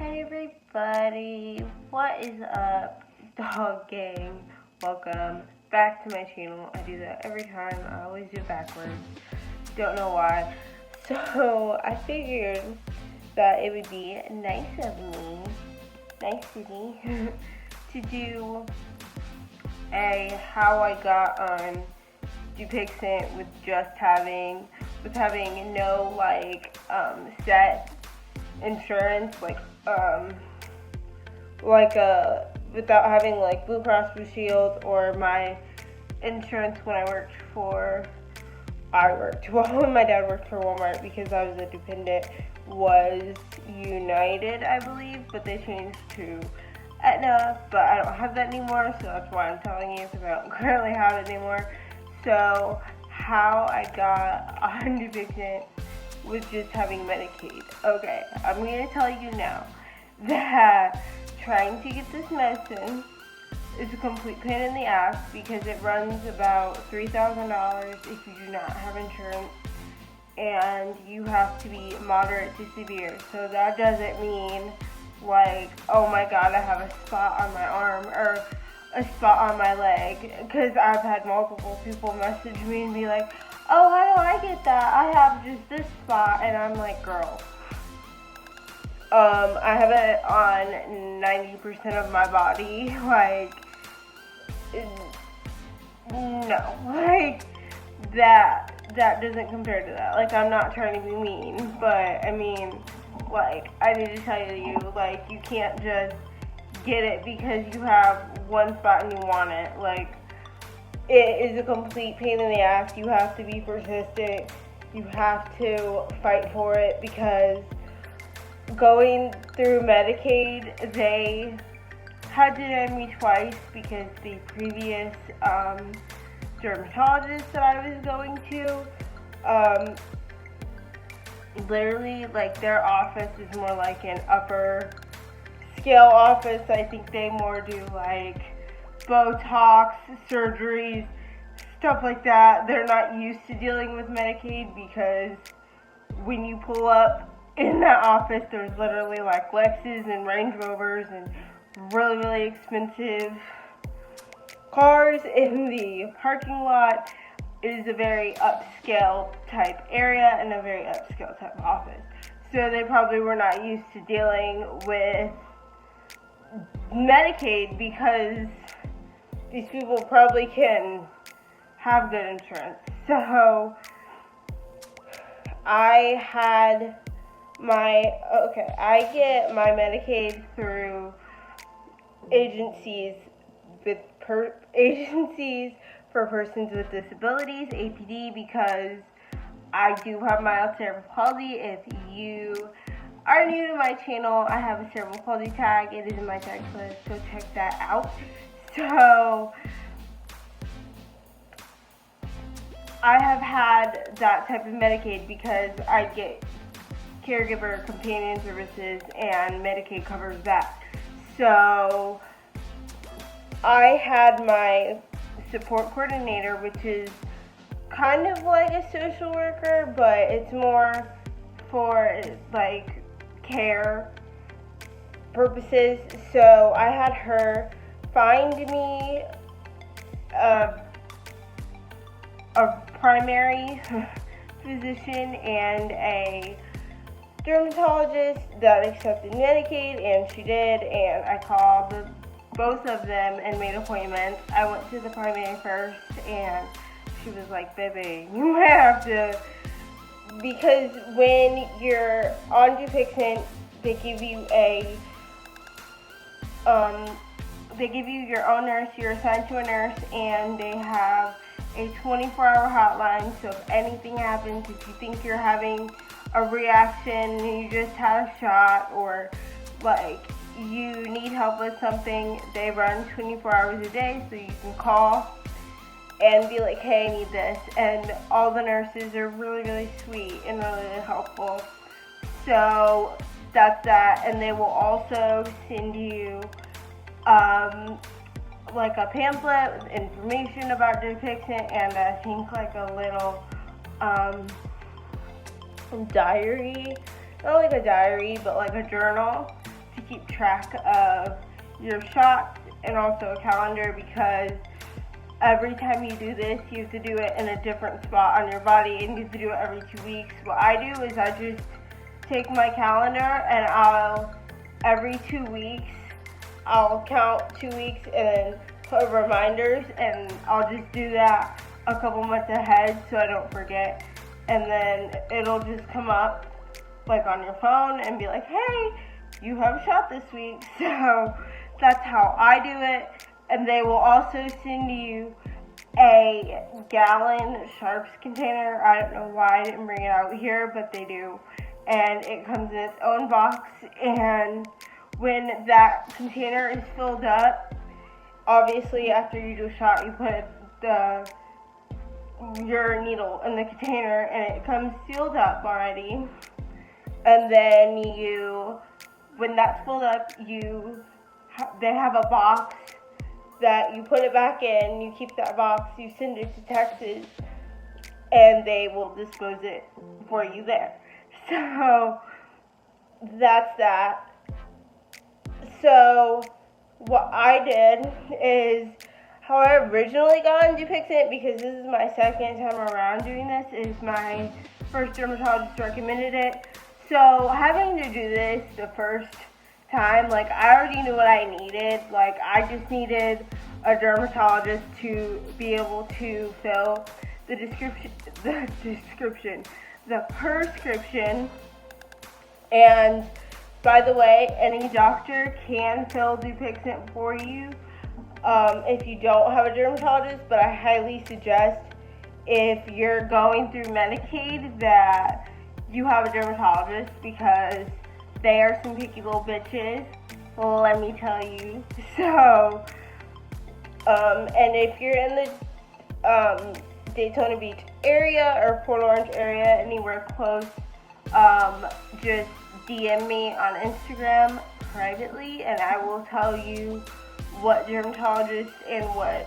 Hey everybody, what is up, dog gang? Welcome back to my channel. I do that every time. I always do it backwards. Don't know why. So I figured that it would be nice of me, to do a how I got on Dupixent with having no set insurance, without having Blue Cross Blue Shield or my insurance when when my dad worked for Walmart, because I was a dependent, was United, I believe, but they changed to Aetna, but I don't have that anymore, so that's why I'm telling you, because I don't currently have it anymore. So how I got on Dupixent was just having Medicaid. Okay, I'm going to tell you now that trying to get this medicine is a complete pain in the ass, because it runs about $3,000 if you do not have insurance, and you have to be moderate to severe. So that doesn't mean oh my god, I have a spot on my arm or a spot on my leg, because I've had multiple people message me and be like, oh, how do I get that? I have just this spot. And I'm like, girl, I have it on 90% of my body. No, that doesn't compare to that. I'm not trying to be mean, but I mean, I need to tell you, you can't just get it because you have one spot and you want it. It is a complete pain in the ass. You have to be persistent. You have to fight for it, because going through Medicaid, they had to deny me twice, because the previous dermatologist that I was going to, literally, their office is more like an upper scale office. I think they more do Botox, surgeries, stuff like that. They're not used to dealing with Medicaid, because when you pull up in that office, there's literally Lexus and Range Rovers and really, really expensive cars in the parking lot. It is a very upscale type area and a very upscale type office. So they probably were not used to dealing with Medicaid, because these people probably can have good insurance. So I get my Medicaid through agencies for persons with disabilities, APD, because I do have mild cerebral palsy. If you are new to my channel, I have a cerebral palsy tag. It is in my tag list, so check that out. So I have had that type of Medicaid because I get caregiver companion services, and Medicaid covers that. So I had my support coordinator, which is kind of like a social worker, but it's more for care purposes. So I had her find me a primary physician and a dermatologist that accepted Medicaid, and she did, and I called both of them and made appointments. I went to the primary first, and she was like, baby, you might have to, because when you're on Dupixent, they give you your own nurse. You're assigned to a nurse, and they have a 24-hour hotline. So if anything happens, if you think you're having a reaction, you just had a shot, or you need help with something, they run 24 hours a day, so you can call and be like, hey, I need this. And all the nurses are really, really sweet and really, really helpful. So that's that. And they will also send you a pamphlet with information about Dupixent, and I think a little diary, not like a diary, but like a journal to keep track of your shots, and also a calendar, because every time you do this, you have to do it in a different spot on your body, and you have to do it every 2 weeks. What I do is I just take my calendar, and every 2 weeks, I'll count 2 weeks and then put reminders, and I'll just do that a couple months ahead so I don't forget. And then it'll just come up like on your phone and be like, hey, you have a shot this week. So that's how I do it. And they will also send you a gallon Sharps container. I don't know why I didn't bring it out here, but they do. And it comes in its own box. And when that container is filled up, obviously after you do a shot, you put your needle in the container, and it comes sealed up already. And then when that's filled up, they have a box that you put it back in, you keep that box, you send it to Texas, and they will dispose it for you there. So that's that. So what I did is, how I originally got on Dupixent, because this is my second time around doing this, is my first dermatologist recommended it. So having to do this the first time, like, I already knew what I needed. Like, I just needed a dermatologist to be able to fill the prescription. And by the way, any doctor can fill Dupixent for you if you don't have a dermatologist, but I highly suggest, if you're going through Medicaid, that you have a dermatologist, because they are some picky little bitches, let me tell you. So, and if you're in the Daytona Beach area or Port Orange area, anywhere close, just DM me on Instagram privately, and I will tell you what dermatologist and what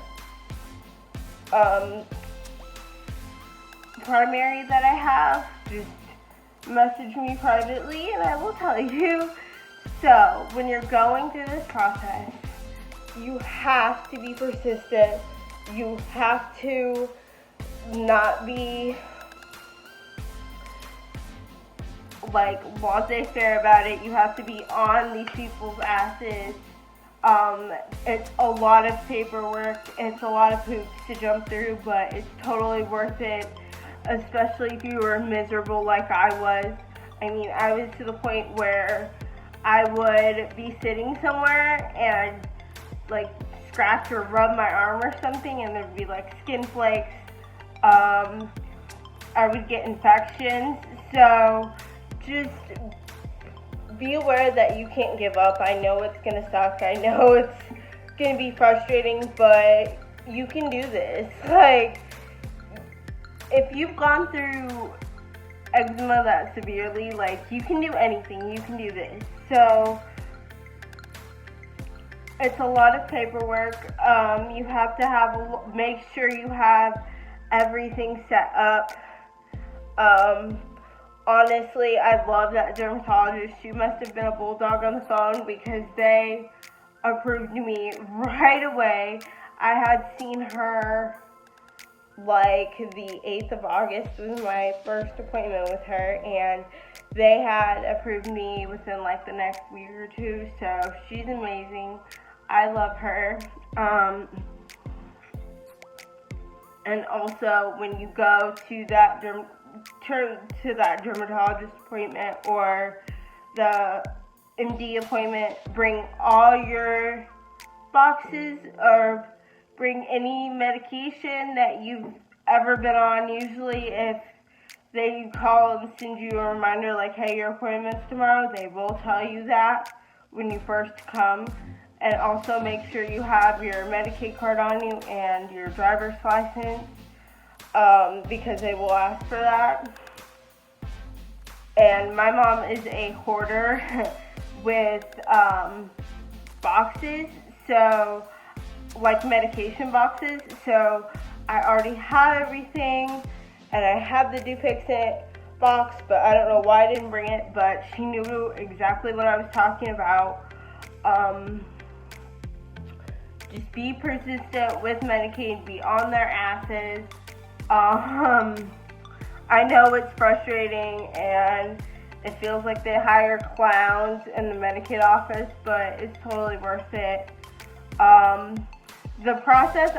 primary that I have. Just message me privately and I will tell you. So when you're going through this process, you have to be persistent. You have to not be like laissez-faire about it. You have to be on these people's asses. It's a lot of paperwork, it's a lot of hoops to jump through, but it's totally worth it, especially if you were miserable like I was. I mean, I was to the point where I would be sitting somewhere and like scratch or rub my arm or something, and there'd be like skin flakes. I would get infections. So just be aware that you can't give up. I know it's gonna suck. I know it's gonna be frustrating, but you can do this. Like, if you've gone through eczema that severely, like, you can do anything. You can do this. So it's a lot of paperwork. You have to make sure you have everything set up. Honestly, I love that dermatologist. She must have been a bulldog on the phone, because they approved me right away. I had seen her like the 8th of August was my first appointment with her, and they had approved me within like the next week or two. So she's amazing. I love her. And also, when you go to that dermatologist appointment or the MD appointment, bring all your boxes, or bring any medication that you've ever been on. Usually if they call and send you a reminder like, hey, your appointment's tomorrow, they will tell you that when you first come. And also make sure you have your Medicaid card on you and your driver's license, because they will ask for that. And my mom is a hoarder with boxes, so like medication boxes. So I already have everything, and I have the Dupixent, box, but I don't know why I didn't bring it, but she knew exactly what I was talking about. Just be persistent with Medicaid, be on their asses. I know it's frustrating and it feels like they hire clowns in the Medicaid office, but it's totally worth it. The process,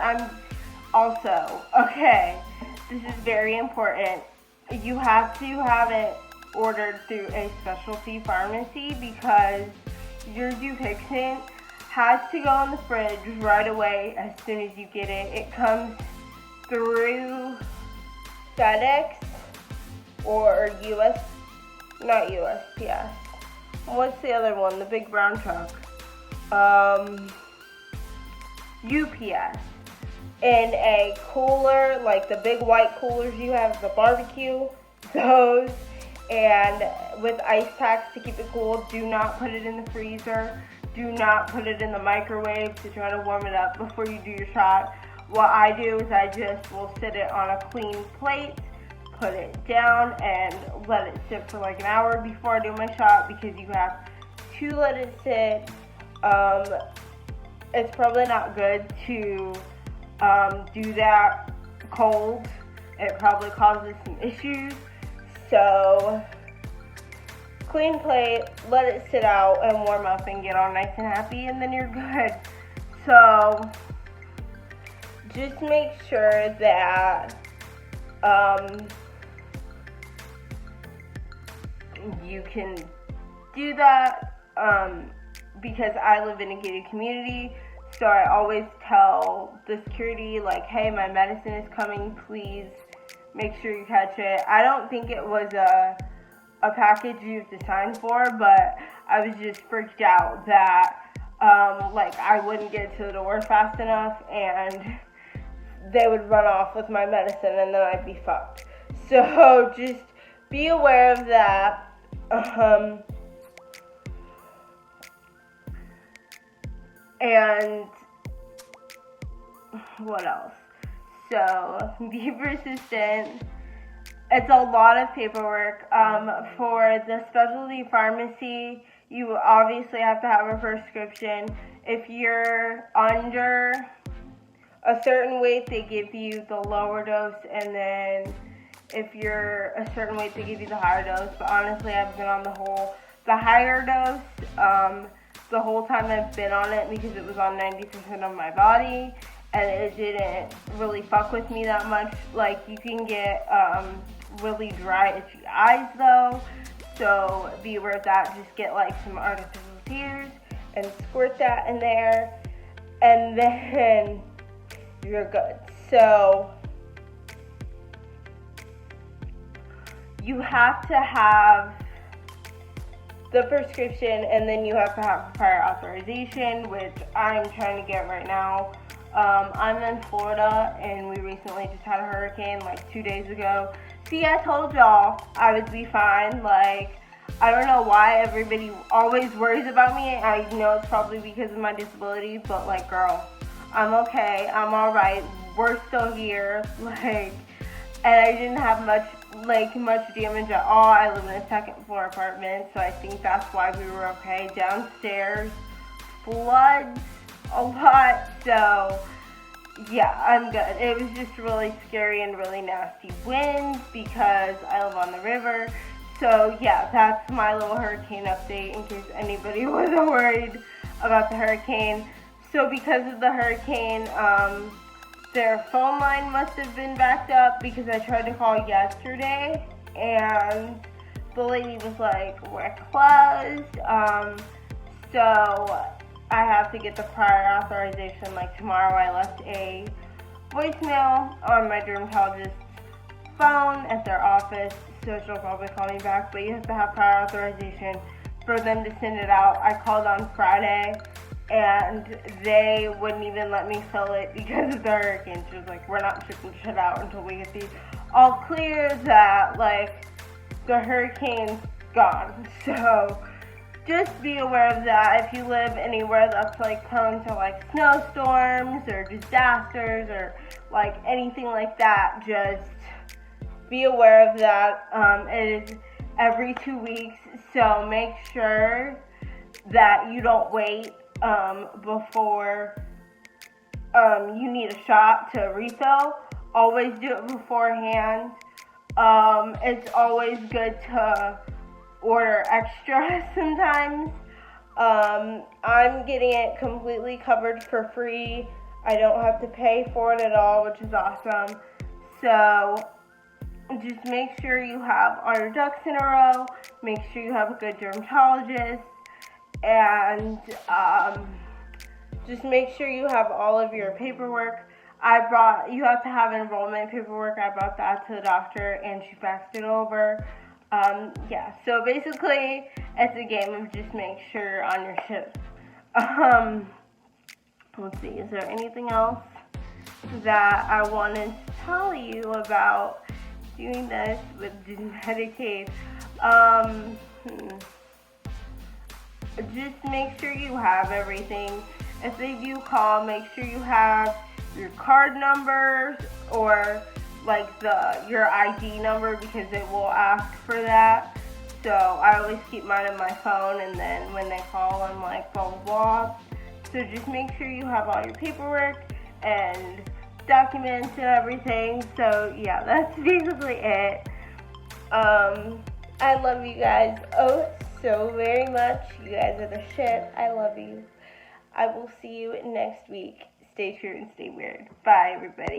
this is very important. You have to have it ordered through a specialty pharmacy because your Dupixent has to go in the fridge right away as soon as you get it. It comes through FedEx or not USPS. What's the other one? The big brown truck. UPS. In a cooler, like the big white coolers you have, the barbecue, those, and with ice packs to keep it cool. Do not put it in the freezer. Do not put it in the microwave to try to warm it up before you do your shot. What I do is I just will sit it on a clean plate, put it down, and let it sit for like an hour before I do my shot because you have to let it sit. It's probably not good to do that cold. It probably causes some issues. So clean plate, let it sit out and warm up and get all nice and happy, and then you're good. So just make sure that you can do that because I live in a gated community. So I always tell the security, like, hey, my medicine is coming, please make sure you catch it. I don't think it was a package you have to sign for, but I was just freaked out that, I wouldn't get to the door fast enough and they would run off with my medicine and then I'd be fucked. So just be aware of that. And what else? So be persistent. It's a lot of paperwork. For the specialty pharmacy, you obviously have to have a prescription. If you're under a certain weight, they give you the lower dose, and then if you're a certain weight, they give you the higher dose. But honestly, I've been on the higher dose the whole time I've been on it because it was on 90% of my body, and it didn't really fuck with me that much. Like, you can get really dry, itchy eyes though, so be aware of that. Just get like some artificial tears and squirt that in there, and then you're good. So you have to have the prescription, and then you have to have prior authorization, which I'm trying to get right now. I'm in Florida, and we recently just had a hurricane like 2 days ago. See, I told y'all I would be fine. Like, I don't know why everybody always worries about me. I know it's probably because of my disability, but like, girl, I'm okay. I'm alright. We're still here. Like, and I didn't have much damage at all. I live in a second floor apartment, so I think that's why we were okay. Downstairs floods a lot, so yeah, I'm good. It was just really scary and really nasty winds because I live on the river. So yeah, that's my little hurricane update in case anybody wasn't worried about the hurricane. So because of the hurricane, their phone line must have been backed up because I tried to call yesterday and the lady was like, we're closed. So I have to get the prior authorization. Like, tomorrow I left a voicemail on my dermatologist's phone at their office, so she'll probably call me back, but you have to have prior authorization for them to send it out. I called on Friday and they wouldn't even let me fill it because of the hurricane. She was like, we're not shipping shit out until we get the all clear that, like, the hurricane's gone. So just be aware of that. If you live anywhere that's like prone to like snowstorms or disasters or like anything like that, just be aware of that. It is every 2 weeks, so make sure that you don't wait before you need a shot to refill. Always do it beforehand. It's always good to order extra sometimes. I'm getting it completely covered for free. I don't have to pay for it at all, which is awesome. So just make sure you have all your ducks in a row. Make sure you have a good dermatologist. And just make sure you have all of your paperwork. You have to have enrollment paperwork. I brought that to the doctor and she faxed it over. Yeah, so basically it's a game of just make sure you're on your shit. Let's see, is there anything else that I wanted to tell you about doing this with Medicaid? Just make sure you have everything. If they do call, make sure you have your card numbers or like your ID number, because it will ask for that. So I always keep mine on my phone, and then when they call, I'm like blah blah blah. So just make sure you have all your paperwork and documents and everything. So yeah, that's basically it. I love you guys so very much. You guys are the shit. I love you. I will see you next week. Stay true and stay weird. Bye, everybody.